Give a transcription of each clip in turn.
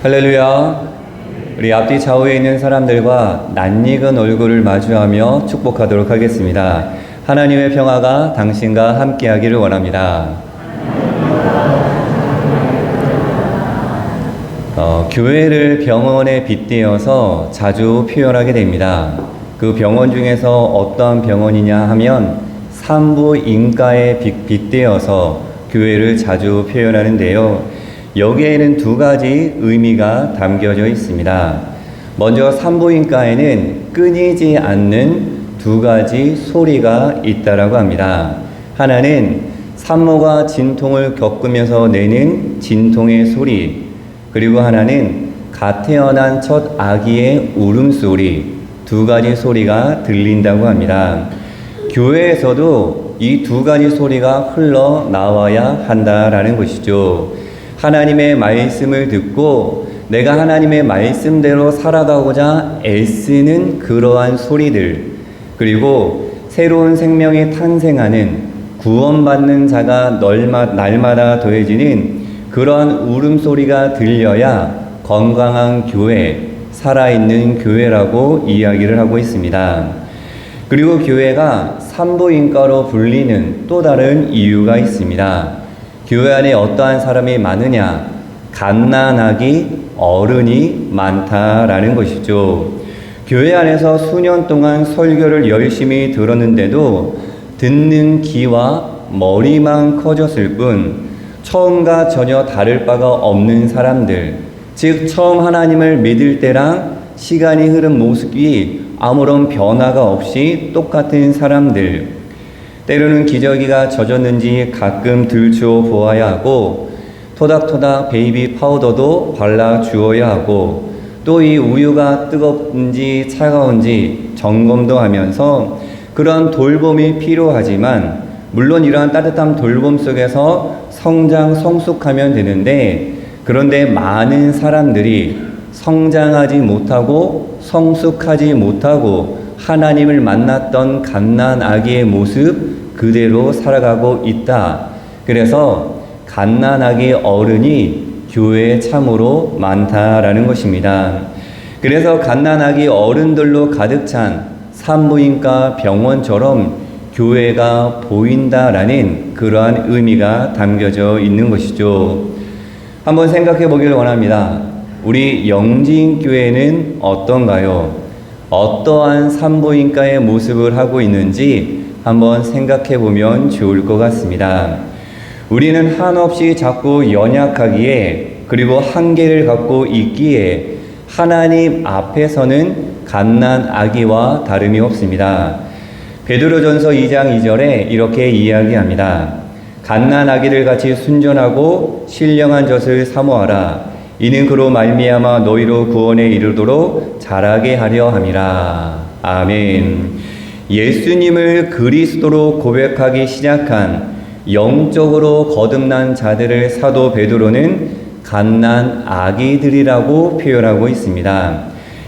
할렐루야. 우리 앞뒤 좌우에 있는 사람들과 낯익은 얼굴을 마주하며 축복하도록 하겠습니다. 하나님의 평화가 당신과 함께하기를 원합니다. 교회를 병원에 빗대어서 자주 표현하게 됩니다. 그 병원 중에서 어떤 병원이냐 하면 산부인과에 빗대어서 교회를 자주 표현하는데요. 여기에는 두 가지 의미가 담겨져 있습니다. 먼저 산부인과에는 끊이지 않는 두 가지 소리가 있다라고 합니다. 하나는 산모가 진통을 겪으면서 내는 진통의 소리, 그리고 하나는 갓 태어난 첫 아기의 울음소리, 두 가지 소리가 들린다고 합니다. 교회에서도 이 두 가지 소리가 흘러나와야 한다라는 것이죠. 하나님의 말씀을 듣고 내가 하나님의 말씀대로 살아가고자 애쓰는 그러한 소리들, 그리고 새로운 생명이 탄생하는 구원받는 자가 날마다 더해지는 그러한 울음소리가 들려야 건강한 교회, 살아있는 교회라고 이야기를 하고 있습니다. 그리고 교회가 산부인과로 불리는 또 다른 이유가 있습니다. 교회 안에 어떠한 사람이 많으냐? 갓난아기 어른이 많다라는 것이죠. 교회 안에서 수년 동안 설교를 열심히 들었는데도 듣는 귀와 머리만 커졌을 뿐 처음과 전혀 다를 바가 없는 사람들, 즉 처음 하나님을 믿을 때랑 시간이 흐른 모습이 아무런 변화가 없이 똑같은 사람들, 때로는 기저귀가 젖었는지 가끔 들추어 보아야 하고 토닥토닥 베이비 파우더도 발라 주어야 하고 또 이 우유가 뜨겁은지 차가운지 점검도 하면서 그런 돌봄이 필요하지만 물론 이러한 따뜻한 돌봄 속에서 성숙하면 되는데, 그런데 많은 사람들이 성장하지 못하고 성숙하지 못하고 하나님을 만났던 갓난아기의 모습 그대로 살아가고 있다. 그래서 갓난아기 어른이 교회에 참으로 많다라는 것입니다. 그래서 갓난아기 어른들로 가득 찬 산부인과 병원처럼 교회가 보인다라는 그러한 의미가 담겨져 있는 것이죠. 한번 생각해 보기를 원합니다. 우리 영진교회는 어떤가요? 어떠한 산부인과의 모습을 하고 있는지 한번 생각해 보면 좋을 것 같습니다. 우리는 한없이 자꾸 연약하기에, 그리고 한계를 갖고 있기에 하나님 앞에서는 갓난아기와 다름이 없습니다. 베드로전서 2장 2절에 이렇게 이야기합니다. 갓난아기들 같이 순전하고 신령한 젖을 사모하라. 이는 그로 말미암아 너희로 구원에 이르도록 자라게 하려 함이라. 아멘. 예수님을 그리스도로 고백하기 시작한 영적으로 거듭난 자들을 사도 베드로는 갓난아기들이라고 표현하고 있습니다.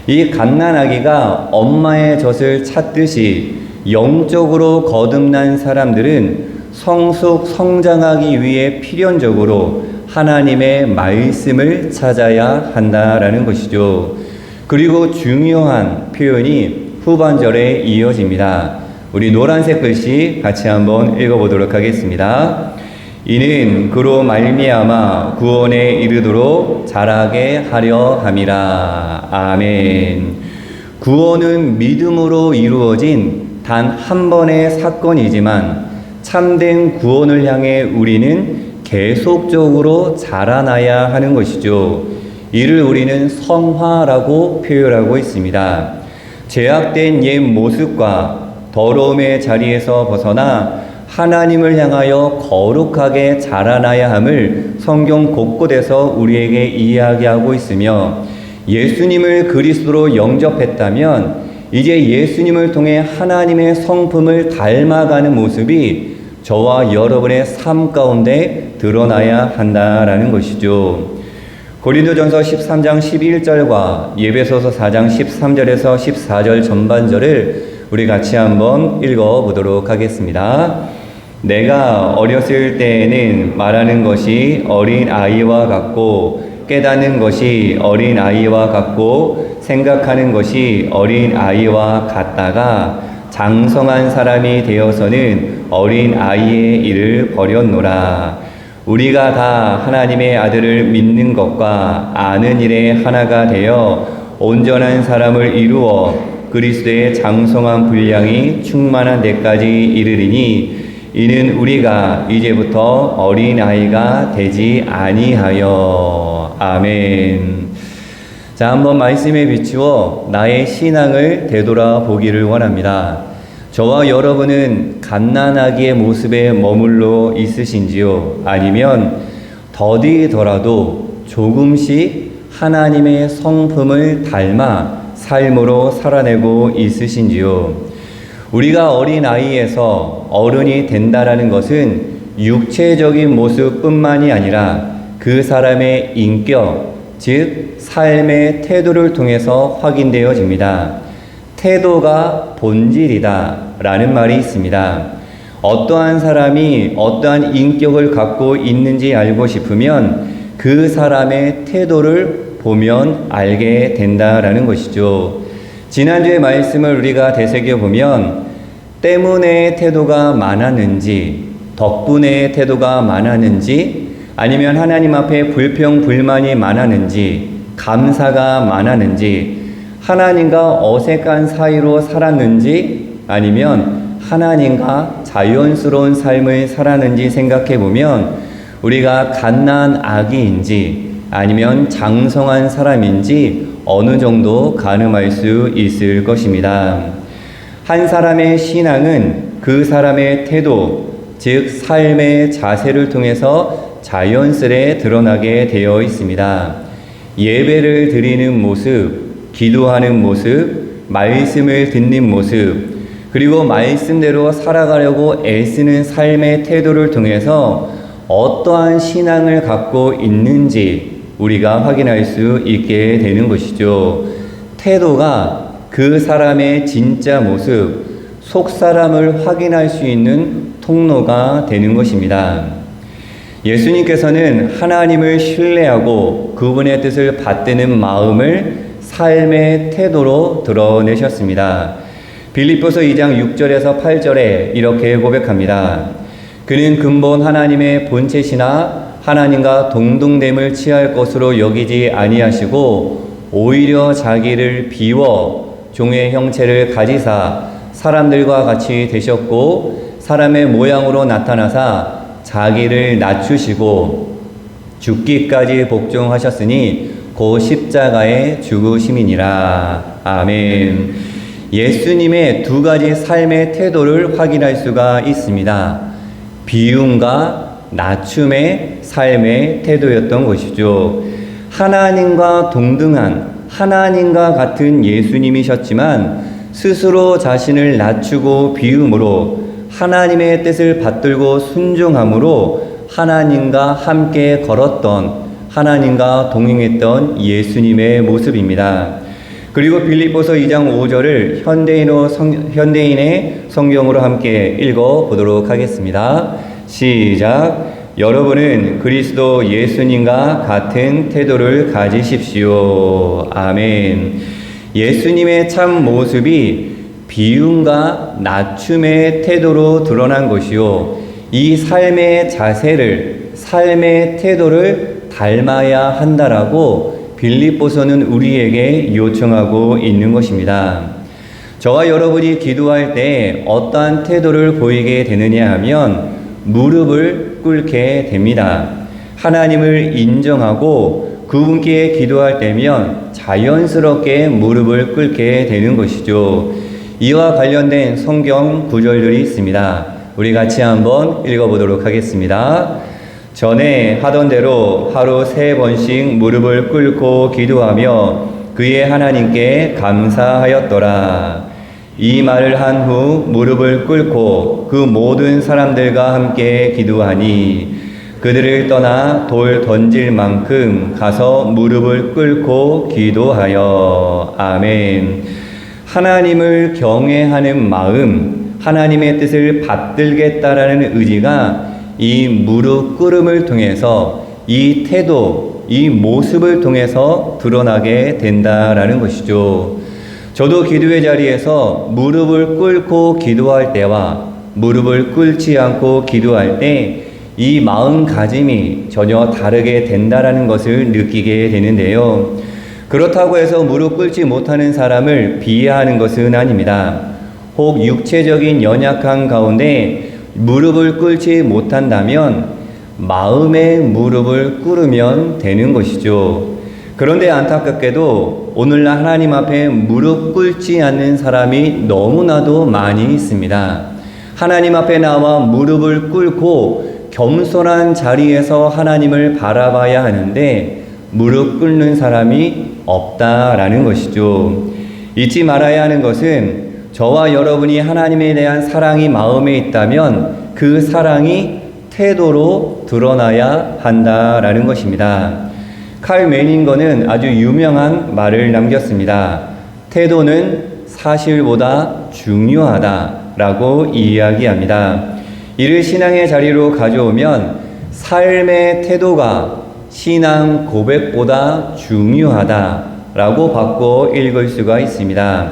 이 갓난아기가 엄마의 젖을 찾듯이 영적으로 거듭난 사람들은 성장하기 위해 필연적으로 하나님의 말씀을 찾아야 한다라는 것이죠. 그리고 중요한 표현이 후반절에 이어집니다. 우리 노란색 글씨 같이 한번 읽어보도록 하겠습니다. 이는 그로 말미암아 구원에 이르도록 자라게 하려 함이라. 아멘. 구원은 믿음으로 이루어진 단 한 번의 사건이지만 참된 구원을 향해 우리는 계속적으로 자라나야 하는 것이죠. 이를 우리는 성화라고 표현하고 있습니다. 죄악된 옛 모습과 더러움의 자리에서 벗어나 하나님을 향하여 거룩하게 자라나야 함을 성경 곳곳에서 우리에게 이야기하고 있으며, 예수님을 그리스도로 영접했다면 이제 예수님을 통해 하나님의 성품을 닮아가는 모습이 저와 여러분의 삶 가운데 드러나야 한다라는 것이죠. 고린도전서 13장 11절과 예배소서 4장 13절에서 14절 전반절을 우리 같이 한번 읽어보도록 하겠습니다. 내가 어렸을 때에는 말하는 것이 어린 아이와 같고 깨닫는 것이 어린 아이와 같고 생각하는 것이 어린 아이와 같다가 장성한 사람이 되어서는 어린 아이의 일을 버렸노라. 우리가 다 하나님의 아들을 믿는 것과 아는 일에 하나가 되어 온전한 사람을 이루어 그리스도의 장성한 분량이 충만한 데까지 이르리니 이는 우리가 이제부터 어린 아이가 되지 아니하여. 아멘. 자, 한번 말씀에 비추어 나의 신앙을 되돌아보기를 원합니다. 저와 여러분은 갓난아기의 모습에 머물러 있으신지요? 아니면 더디더라도 조금씩 하나님의 성품을 닮아 삶으로 살아내고 있으신지요? 우리가 어린 아이에서 어른이 된다라는 것은 육체적인 모습뿐만이 아니라 그 사람의 인격, 즉 삶의 태도를 통해서 확인되어집니다. 태도가 본질이다 라는 말이 있습니다. 어떠한 사람이 어떠한 인격을 갖고 있는지 알고 싶으면 그 사람의 태도를 보면 알게 된다라는 것이죠. 지난주의 말씀을 우리가 되새겨보면 때문에 태도가 많았는지, 덕분에 태도가 많았는지, 아니면 하나님 앞에 불평, 불만이 많았는지, 감사가 많았는지, 하나님과 어색한 사이로 살았는지, 아니면 하나님과 자연스러운 삶을 살았는지 생각해 보면 우리가 갓난 아기인지 아니면 장성한 사람인지 어느 정도 가늠할 수 있을 것입니다. 한 사람의 신앙은 그 사람의 태도, 즉 삶의 자세를 통해서 자연스레 드러나게 되어 있습니다. 예배를 드리는 모습, 기도하는 모습, 말씀을 듣는 모습, 그리고 말씀대로 살아가려고 애쓰는 삶의 태도를 통해서 어떠한 신앙을 갖고 있는지 우리가 확인할 수 있게 되는 것이죠. 태도가 그 사람의 진짜 모습, 속 사람을 확인할 수 있는 통로가 되는 것입니다. 예수님께서는 하나님을 신뢰하고 그분의 뜻을 받드는 마음을 삶의 태도로 드러내셨습니다. 빌립보서 2장 6절에서 8절에 이렇게 고백합니다. 그는 근본 하나님의 본체시나 하나님과 동등됨을 취할 것으로 여기지 아니하시고 오히려 자기를 비워 종의 형체를 가지사 사람들과 같이 되셨고 사람의 모양으로 나타나사 자기를 낮추시고 죽기까지 복종하셨으니 고 십자가의 죽으심이니라. 아멘. 예수님의 두 가지 삶의 태도를 확인할 수가 있습니다. 비움과 낮춤의 삶의 태도였던 것이죠. 하나님과 동등한, 하나님과 같은 예수님이셨지만 스스로 자신을 낮추고 비움으로 하나님의 뜻을 받들고 순종함으로 하나님과 함께 걸었던, 하나님과 동행했던 예수님의 모습입니다. 그리고 빌립보서 2장 5절을 현대인의 성경으로 함께 읽어보도록 하겠습니다. 시작. 여러분은 그리스도 예수님과 같은 태도를 가지십시오. 아멘. 예수님의 참 모습이 비움과 낮춤의 태도로 드러난 것이요. 이 삶의 자세를, 삶의 태도를 닮아야 한다라고 빌립보서는 우리에게 요청하고 있는 것입니다. 저와 여러분이 기도할 때 어떠한 태도를 보이게 되느냐 하면 무릎을 꿇게 됩니다. 하나님을 인정하고 그분께 기도할 때면 자연스럽게 무릎을 꿇게 되는 것이죠. 이와 관련된 성경 구절들이 있습니다. 우리 같이 한번 읽어보도록 하겠습니다. 전에 하던 대로 하루 3번씩 무릎을 꿇고 기도하며 그의 하나님께 감사하였더라. 이 말을 한 후 무릎을 꿇고 그 모든 사람들과 함께 기도하니 그들을 떠나 돌 던질 만큼 가서 무릎을 꿇고 기도하여. 아멘. 하나님을 경외하는 마음, 하나님의 뜻을 받들겠다라는 의지가 이 무릎 꿇음을 통해서 이 태도, 태도, 이 모습을 통해서 드러나게 된다라는 것이죠. 저도 기도의 자리에서 무릎을 꿇고 기도할 때와 무릎을 꿇지 않고 기도할 때 이 마음가짐이 전혀 다르게 된다라는 것을 느끼게 되는데요. 그렇다고 해서 무릎 꿇지 못하는 사람을 비하하는 것은 아닙니다. 혹 육체적인 연약한 가운데 무릎을 꿇지 못한다면 마음의 무릎을 꿇으면 되는 것이죠. 그런데 안타깝게도 오늘날 하나님 앞에 무릎 꿇지 않는 사람이 너무나도 많이 있습니다. 하나님 앞에 나와 무릎을 꿇고 겸손한 자리에서 하나님을 바라봐야 하는데 무릎 꿇는 사람이 없다라는 것이죠. 잊지 말아야 하는 것은 저와 여러분이 하나님에 대한 사랑이 마음에 있다면 그 사랑이 태도로 드러나야 한다라는 것입니다. 칼 메닝거는 아주 유명한 말을 남겼습니다. 태도는 사실보다 중요하다라고 이야기합니다. 이를 신앙의 자리로 가져오면 삶의 태도가 신앙 고백보다 중요하다라고 바꿔 읽을 수가 있습니다.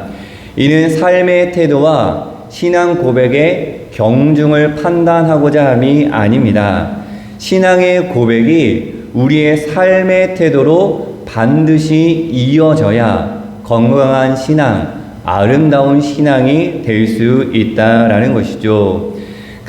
이는 삶의 태도와 신앙 고백의 경중을 판단하고자 함이 아닙니다. 신앙의 고백이 우리의 삶의 태도로 반드시 이어져야 건강한 신앙, 아름다운 신앙이 될 수 있다라는 것이죠.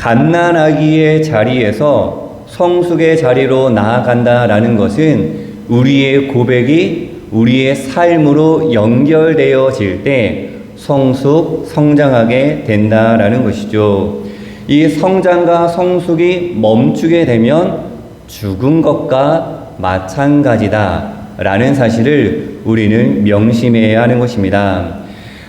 갓난아기의 자리에서 성숙의 자리로 나아간다라는 것은 우리의 고백이 우리의 삶으로 연결되어질 때 성숙, 성장하게 된다라는 것이죠. 이 성장과 성숙이 멈추게 되면 죽은 것과 마찬가지다라는 사실을 우리는 명심해야 하는 것입니다.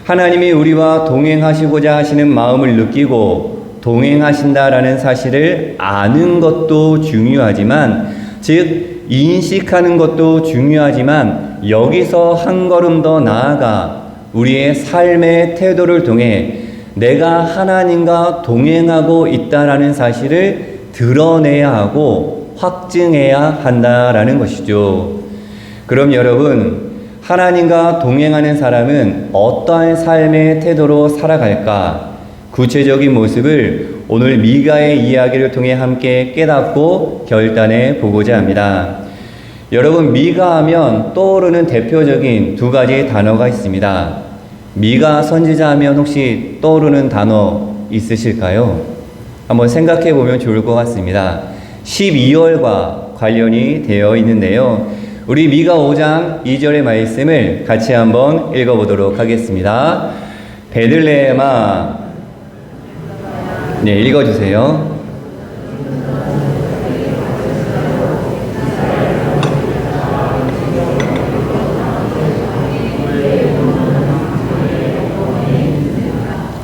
하나님이 우리와 동행하시고자 하시는 마음을 느끼고 동행하신다라는 사실을 아는 것도 중요하지만, 즉 인식하는 것도 중요하지만 여기서 한 걸음 더 나아가 우리의 삶의 태도를 통해 내가 하나님과 동행하고 있다라는 사실을 드러내야 하고 확증해야 한다라는 것이죠. 그럼 여러분, 하나님과 동행하는 사람은 어떠한 삶의 태도로 살아갈까? 구체적인 모습을 오늘 미가의 이야기를 통해 함께 깨닫고 결단해 보고자 합니다. 여러분, 미가 하면 떠오르는 대표적인 두 가지 단어가 있습니다. 미가 선지자 하면 혹시 떠오르는 단어 있으실까요? 한번 생각해 보면 좋을 것 같습니다. 12월과 관련이 되어 있는데요. 우리 미가 5장 2절의 말씀을 같이 한번 읽어보도록 하겠습니다. 베들레헴아, 네, 읽어주세요.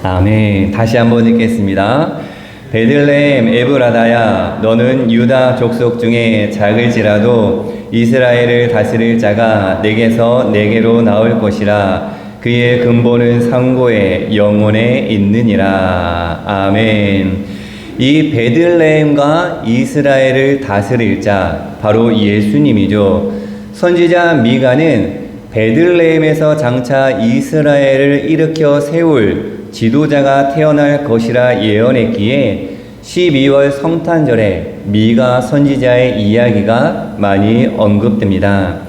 아멘. 다시 한번 읽겠습니다. 베들레헴 에브라다야, 너는 유다 족속 중에 작을지라도 이스라엘을 다스릴 자가 내게서 내게로 나올 것이라. 그의 근본은 상고에 영원에 있느니라. 아멘. 이 베들레헴과 이스라엘을 다스릴 자, 바로 예수님이죠. 선지자 미가는 베들레헴에서 장차 이스라엘을 일으켜 세울 지도자가 태어날 것이라 예언했기에 12월 성탄절에 미가 선지자의 이야기가 많이 언급됩니다.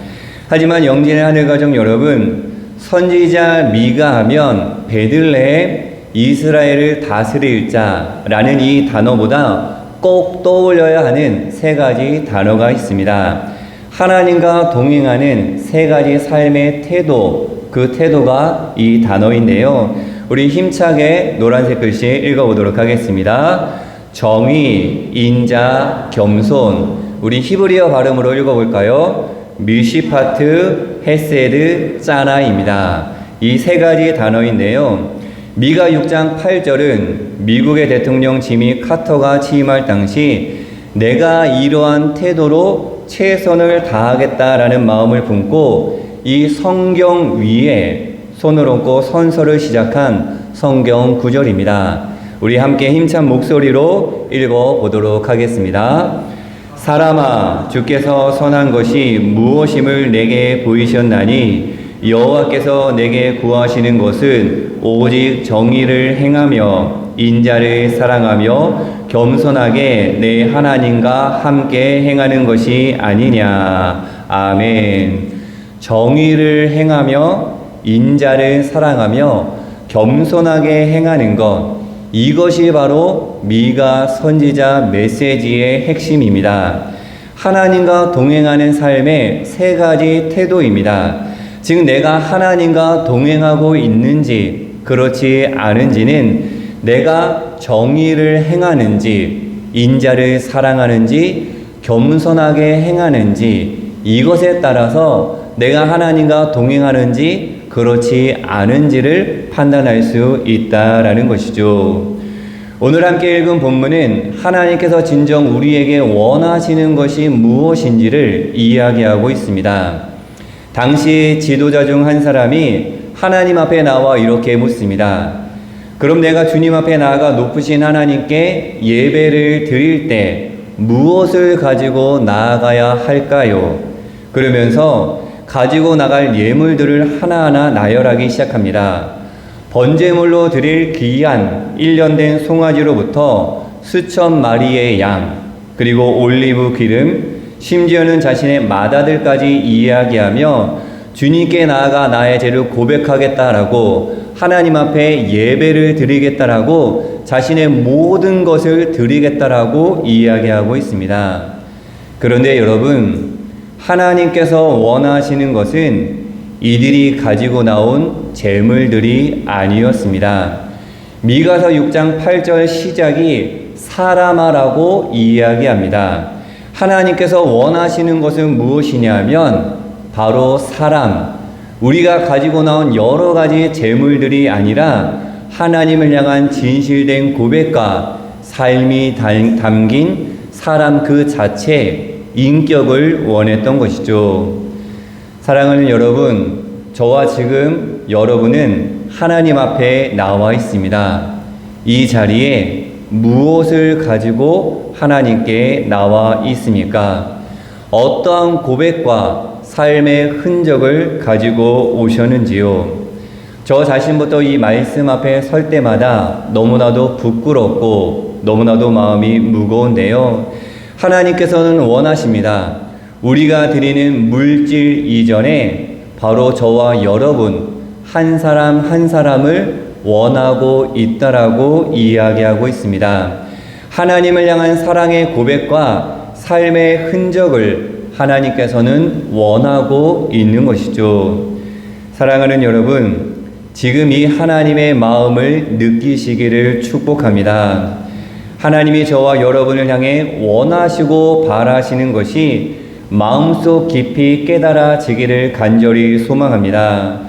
하지만 영진의 하늘가족 여러분, 선지자 미가 하면 베들레헴, 이스라엘을 다스릴 자라는 이 단어보다 꼭 떠올려야 하는 세 가지 단어가 있습니다. 하나님과 동행하는 세 가지 삶의 태도, 그 태도가 이 단어인데요. 우리 힘차게 노란색 글씨 읽어보도록 하겠습니다. 정의, 인자, 겸손. 우리 히브리어 발음으로 읽어볼까요? 미시파트, 헤세드, 짜나입니다. 이 세 가지 단어인데요. 미가 6장 8절은 미국의 대통령 지미 카터가 취임할 당시 내가 이러한 태도로 최선을 다하겠다라는 마음을 품고 이 성경 위에 손을 얹고 선서를 시작한 성경 구절입니다. 우리 함께 힘찬 목소리로 읽어보도록 하겠습니다. 사람아, 주께서 선한 것이 무엇임을 내게 보이셨나니 여호와께서 내게 구하시는 것은 오직 정의를 행하며 인자를 사랑하며 겸손하게 내 하나님과 함께 행하는 것이 아니냐. 아멘. 정의를 행하며 인자를 사랑하며 겸손하게 행하는 것, 이것이 바로 미가 선지자 메시지의 핵심입니다. 하나님과 동행하는 삶의 세 가지 태도입니다. 즉 내가 하나님과 동행하고 있는지 그렇지 않은지는 내가 정의를 행하는지 인자를 사랑하는지 겸손하게 행하는지 이것에 따라서 내가 하나님과 동행하는지 그렇지 않은지를 판단할 수 있다라는 것이죠. 오늘 함께 읽은 본문은 하나님께서 진정 우리에게 원하시는 것이 무엇인지를 이야기하고 있습니다. 당시 지도자 중 한 사람이 하나님 앞에 나와 이렇게 묻습니다. 그럼 내가 주님 앞에 나아가 높으신 하나님께 예배를 드릴 때 무엇을 가지고 나아가야 할까요? 그러면서 가지고 나갈 예물들을 하나하나 나열하기 시작합니다. 번제물로 드릴 귀한 1년 된 송아지로부터 수천 마리의 양, 그리고 올리브 기름, 심지어는 자신의 맏아들까지 이야기하며 주님께 나아가 나의 죄를 고백하겠다라고 하나님 앞에 예배를 드리겠다라고 자신의 모든 것을 드리겠다라고 이야기하고 있습니다. 그런데 여러분, 하나님께서 원하시는 것은 이들이 가지고 나온 재물들이 아니었습니다. 미가서 6장 8절 시작이 사람아라고 이야기합니다. 하나님께서 원하시는 것은 무엇이냐면 바로 사람, 우리가 가지고 나온 여러 가지 재물들이 아니라 하나님을 향한 진실된 고백과 삶이 담긴 사람 그 자체, 인격을 원했던 것이죠. 사랑하는 여러분, 저와 지금 여러분은 하나님 앞에 나와 있습니다. 이 자리에 무엇을 가지고 하나님께 나와 있습니까? 어떠한 고백과 삶의 흔적을 가지고 오셨는지요? 저 자신부터 이 말씀 앞에 설 때마다 너무나도 부끄럽고 너무나도 마음이 무거운데요. 하나님께서는 원하십니다. 우리가 드리는 물질 이전에 바로 저와 여러분 한 사람 한 사람을 원하고 있다라고 이야기하고 있습니다. 하나님을 향한 사랑의 고백과 삶의 흔적을 하나님께서는 원하고 있는 것이죠. 사랑하는 여러분, 지금 이 하나님의 마음을 느끼시기를 축복합니다. 하나님이 저와 여러분을 향해 원하시고 바라시는 것이 마음속 깊이 깨달아지기를 간절히 소망합니다.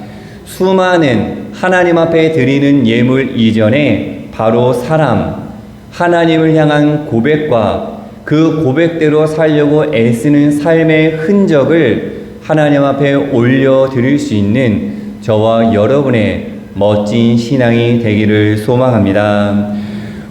수많은 하나님 앞에 드리는 예물 이전에 바로 사람, 하나님을 향한 고백과 그 고백대로 살려고 애쓰는 삶의 흔적을 하나님 앞에 올려드릴 수 있는 저와 여러분의 멋진 신앙이 되기를 소망합니다.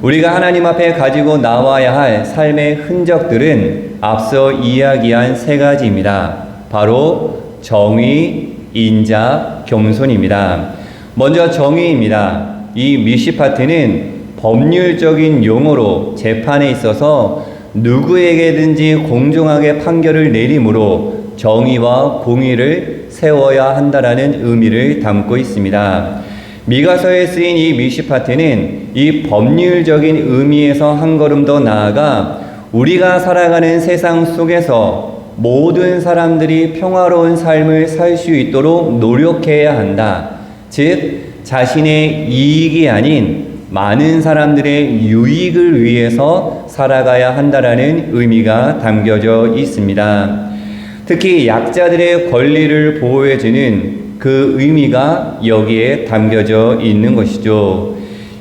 우리가 하나님 앞에 가지고 나와야 할 삶의 흔적들은 앞서 이야기한 세 가지입니다. 바로 정의, 인자, 겸손입니다. 먼저 정의입니다. 이 미시파트는 법률적인 용어로 재판에 있어서 누구에게든지 공정하게 판결을 내림으로 정의와 공의를 세워야 한다라는 의미를 담고 있습니다. 미가서에 쓰인 이 미시파트는 이 법률적인 의미에서 한 걸음 더 나아가 우리가 살아가는 세상 속에서 모든 사람들이 평화로운 삶을 살 수 있도록 노력해야 한다. 즉 자신의 이익이 아닌 많은 사람들의 유익을 위해서 살아가야 한다라는 의미가 담겨져 있습니다. 특히 약자들의 권리를 보호해주는 그 의미가 여기에 담겨져 있는 것이죠.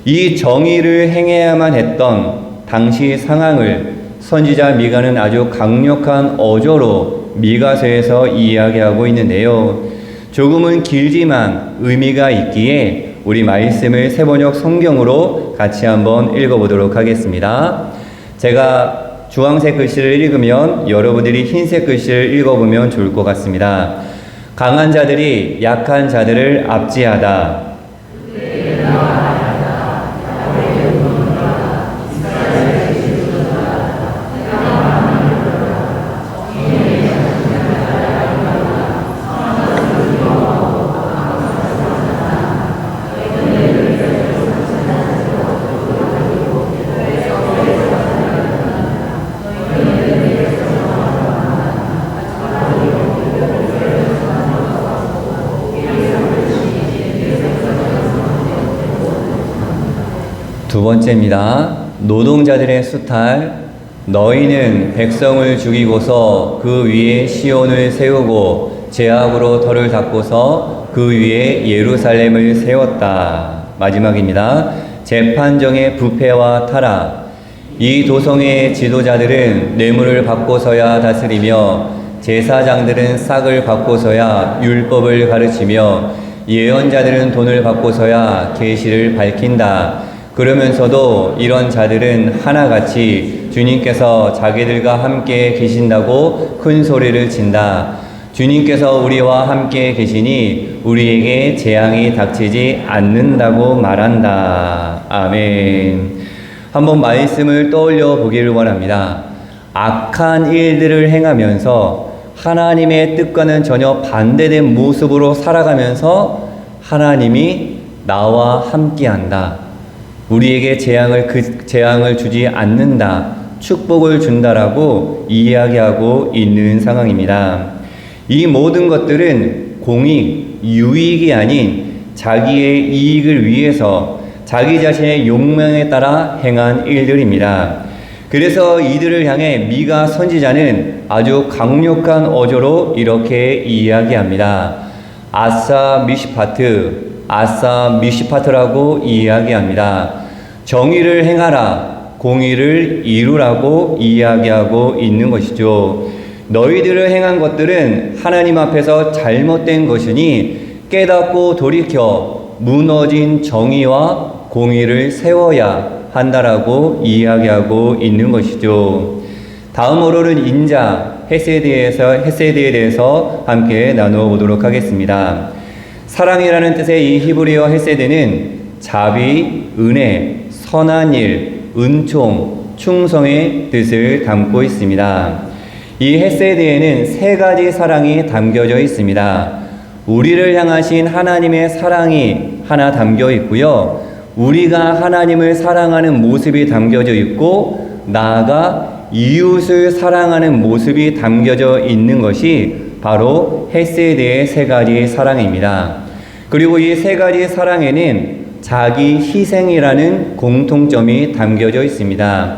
이 정의를 행해야만 했던 당시 상황을 선지자 미가는 아주 강력한 어조로 미가서에서 이야기하고 있는데요. 조금은 길지만 의미가 있기에 우리 말씀을 세번역 성경으로 같이 한번 읽어보도록 하겠습니다. 제가 주황색 글씨를 읽으면 여러분들이 흰색 글씨를 읽어보면 좋을 것 같습니다. 강한 자들이 약한 자들을 압제하다. 두 번째입니다. 노동자들의 수탈. 너희는 백성을 죽이고서 그 위에 시온을 세우고 제약으로 터를 닦고서 그 위에 예루살렘을 세웠다. 마지막입니다. 재판정의 부패와 타락. 이 도성의 지도자들은 뇌물을 받고서야 다스리며 제사장들은 싹을 받고서야 율법을 가르치며 예언자들은 돈을 받고서야 계시를 밝힌다. 그러면서도 이런 자들은 하나같이 주님께서 자기들과 함께 계신다고 큰 소리를 친다. 주님께서 우리와 함께 계시니 우리에게 재앙이 닥치지 않는다고 말한다. 아멘. 한번 말씀을 떠올려 보기를 원합니다. 악한 일들을 행하면서 하나님의 뜻과는 전혀 반대된 모습으로 살아가면서 하나님이 나와 함께한다. 우리에게 재앙을 주지 않는다. 축복을 준다라고 이야기하고 있는 상황입니다. 이 모든 것들은 공익, 유익이 아닌 자기의 이익을 위해서 자기 자신의 욕망에 따라 행한 일들입니다. 그래서 이들을 향해 미가 선지자는 아주 강력한 어조로 이렇게 이야기합니다. 아사 미시파트라고 이야기합니다. 정의를 행하라, 공의를 이루라고 이야기하고 있는 것이죠. 너희들을 행한 것들은 하나님 앞에서 잘못된 것이니 깨닫고 돌이켜 무너진 정의와 공의를 세워야 한다라고 이야기하고 있는 것이죠. 다음으로는 인자, 헤세드에 대해서 함께 나누어 보도록 하겠습니다. 사랑이라는 뜻의 이 히브리어 헤세드는 자비, 은혜, 선한 일, 은총, 충성의 뜻을 담고 있습니다. 이 헤세드에는 세 가지 사랑이 담겨져 있습니다. 우리를 향하신 하나님의 사랑이 하나 담겨 있고요. 우리가 하나님을 사랑하는 모습이 담겨져 있고, 나아가 이웃을 사랑하는 모습이 담겨져 있는 것이 바로 헤세드의 세 가지 사랑입니다. 그리고 이 세 가지 사랑에는 자기 희생이라는 공통점이 담겨져 있습니다.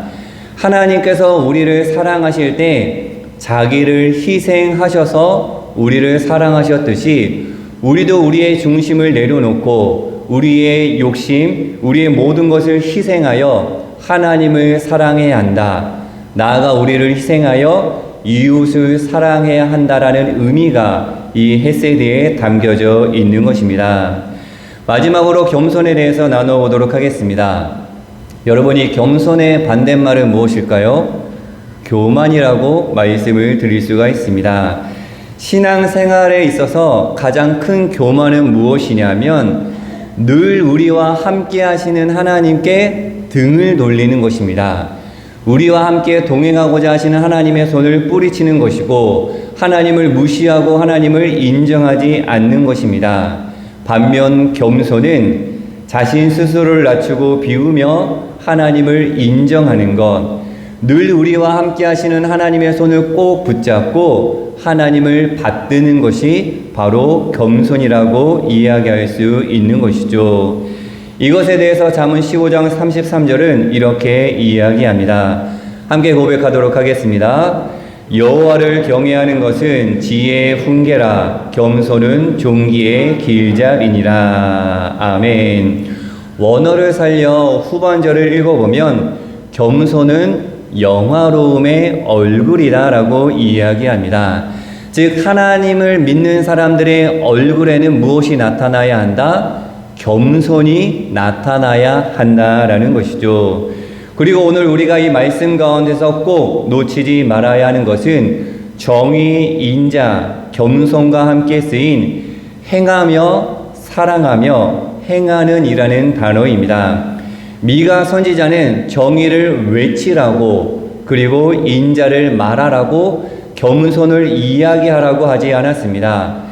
하나님께서 우리를 사랑하실 때 자기를 희생하셔서 우리를 사랑하셨듯이 우리도 우리의 중심을 내려놓고 우리의 욕심, 우리의 모든 것을 희생하여 하나님을 사랑해야 한다. 나아가 우리를 희생하여 이웃을 사랑해야 한다라는 의미가 이 헤세드에 담겨져 있는 것입니다. 마지막으로 겸손에 대해서 나눠보도록 하겠습니다. 여러분이 겸손의 반대말은 무엇일까요? 교만이라고 말씀을 드릴 수가 있습니다. 신앙생활에 있어서 가장 큰 교만은 무엇이냐면 늘 우리와 함께 하시는 하나님께 등을 돌리는 것입니다. 우리와 함께 동행하고자 하시는 하나님의 손을 뿌리치는 것이고 하나님을 무시하고 하나님을 인정하지 않는 것입니다. 반면 겸손은 자신 스스로를 낮추고 비우며 하나님을 인정하는 것, 늘 우리와 함께 하시는 하나님의 손을 꼭 붙잡고 하나님을 받드는 것이 바로 겸손이라고 이야기할 수 있는 것이죠. 이것에 대해서 잠언 15장 33절은 이렇게 이야기합니다. 함께 고백하도록 하겠습니다. 여호와를 경외하는 것은 지혜의 훈계라, 겸손은 종기의 길잡이니라. 아멘. 원어를 살려 후반절을 읽어보면 겸손은 영화로움의 얼굴이다 라고 이야기합니다. 즉 하나님을 믿는 사람들의 얼굴에는 무엇이 나타나야 한다? 겸손이 나타나야 한다라는 것이죠. 그리고 오늘 우리가 이 말씀 가운데서 꼭 놓치지 말아야 하는 것은 정의, 인자, 겸손과 함께 쓰인 행하며 사랑하며 행하는 이라는 단어입니다. 미가 선지자는 정의를 외치라고 그리고 인자를 말하라고 겸손을 이야기하라고 하지 않았습니다.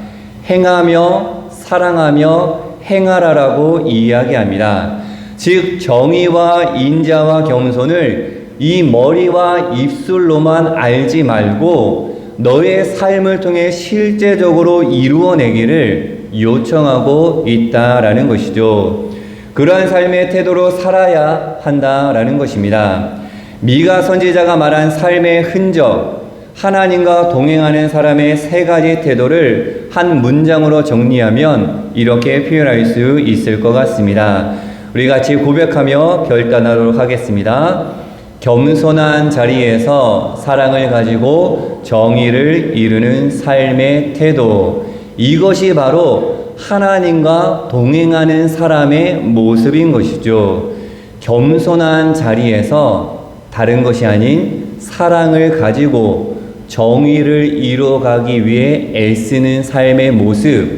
행하며 사랑하며 행하라라고 이야기합니다. 즉 정의와 인자와 겸손을 이 머리와 입술로만 알지 말고 너의 삶을 통해 실제적으로 이루어내기를 요청하고 있다라는 것이죠. 그러한 삶의 태도로 살아야 한다라는 것입니다. 미가 선지자가 말한 삶의 흔적, 하나님과 동행하는 사람의 세 가지 태도를 한 문장으로 정리하면 이렇게 표현할 수 있을 것 같습니다. 우리 같이 고백하며 결단하도록 하겠습니다. 겸손한 자리에서 사랑을 가지고 정의를 이루는 삶의 태도, 이것이 바로 하나님과 동행하는 사람의 모습인 것이죠. 겸손한 자리에서 다른 것이 아닌 사랑을 가지고 정의를 이루어가기 위해 애쓰는 삶의 모습,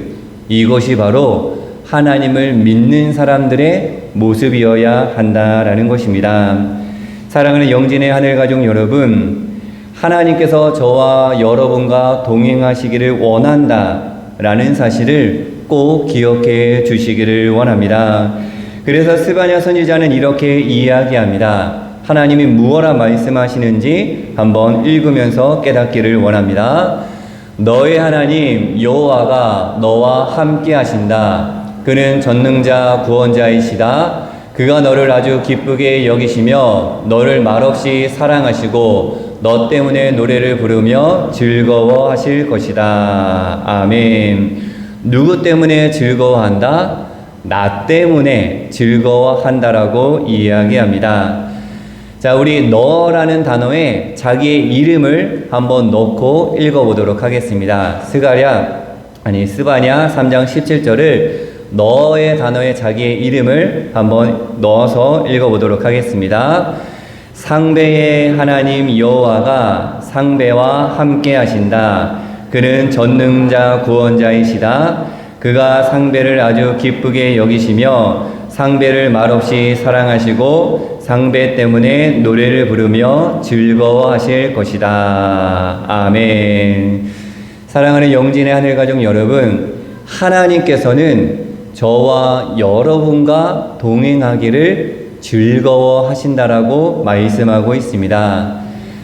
이것이 바로 하나님을 믿는 사람들의 모습이어야 한다라는 것입니다. 사랑하는 영진의 하늘가족 여러분, 하나님께서 저와 여러분과 동행하시기를 원한다라는 사실을 꼭 기억해 주시기를 원합니다. 그래서 스바냐 선지자는 이렇게 이야기합니다. 하나님이 무엇라 말씀하시는지 한번 읽으면서 깨닫기를 원합니다. 너의 하나님 여호와가 너와 함께 하신다. 그는 전능자 구원자이시다. 그가 너를 아주 기쁘게 여기시며 너를 말없이 사랑하시고 너 때문에 노래를 부르며 즐거워하실 것이다. 아멘. 누구 때문에 즐거워한다? 나 때문에 즐거워한다라고 이야기합니다. 자, 우리 너라는 단어에 자기의 이름을 한번 넣고 읽어보도록 하겠습니다. 스바냐 3장 17절을 너의 단어에 자기의 이름을 한번 넣어서 읽어보도록 하겠습니다. 상배의 하나님 여호와가 상배와 함께 하신다. 그는 전능자 구원자이시다. 그가 상배를 아주 기쁘게 여기시며 상배를 말없이 사랑하시고 상배 때문에 노래를 부르며 즐거워하실 것이다. 아멘. 사랑하는 영진의 하늘가족 여러분, 하나님께서는 저와 여러분과 동행하기를 즐거워하신다라고 말씀하고 있습니다.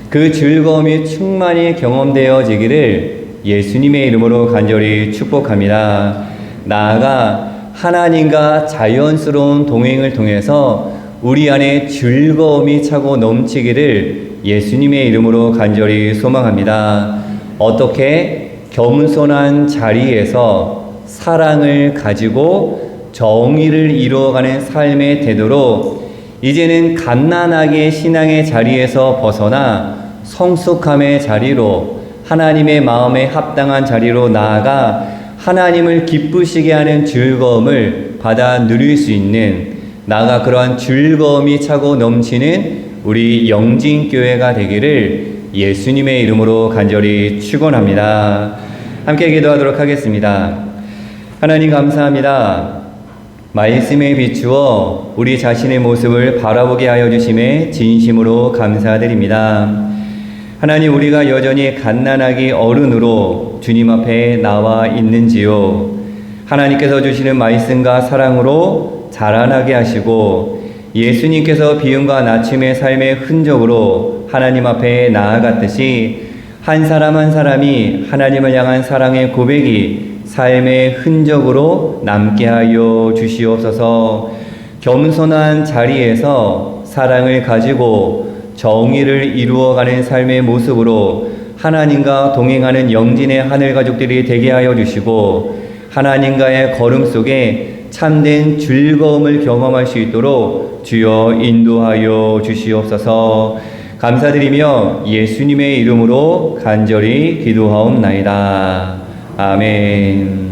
그 즐거움이 충만히 경험되어지기를 예수님의 이름으로 간절히 축복합니다. 나아가 하나님과 자연스러운 동행을 통해서 우리 안에 즐거움이 차고 넘치기를 예수님의 이름으로 간절히 소망합니다. 어떻게? 겸손한 자리에서 사랑을 가지고 정의를 이루어가는 삶의 태도로 이제는 갓난아기의 신앙의 자리에서 벗어나 성숙함의 자리로 하나님의 마음에 합당한 자리로 나아가 하나님을 기쁘시게 하는 즐거움을 받아 누릴 수 있는, 나아가 그러한 즐거움이 차고 넘치는 우리 영진교회가 되기를 예수님의 이름으로 간절히 축원합니다. 함께 기도하도록 하겠습니다. 하나님 감사합니다. 말씀에 비추어 우리 자신의 모습을 바라보게 하여 주심에 진심으로 감사드립니다. 하나님, 우리가 여전히 갓난아기 어른으로 주님 앞에 나와 있는지요? 하나님께서 주시는 말씀과 사랑으로 자라나게 하시고 예수님께서 비움과 낮춤의 삶의 흔적으로 하나님 앞에 나아갔듯이 한 사람 한 사람이 하나님을 향한 사랑의 고백이 삶의 흔적으로 남게 하여 주시옵소서. 겸손한 자리에서 사랑을 가지고 정의를 이루어가는 삶의 모습으로 하나님과 동행하는 영진의 하늘 가족들이 되게 하여 주시고 하나님과의 걸음 속에 참된 즐거움을 경험할 수 있도록 주여 인도하여 주시옵소서. 감사드리며 예수님의 이름으로 간절히 기도하옵나이다. 아멘.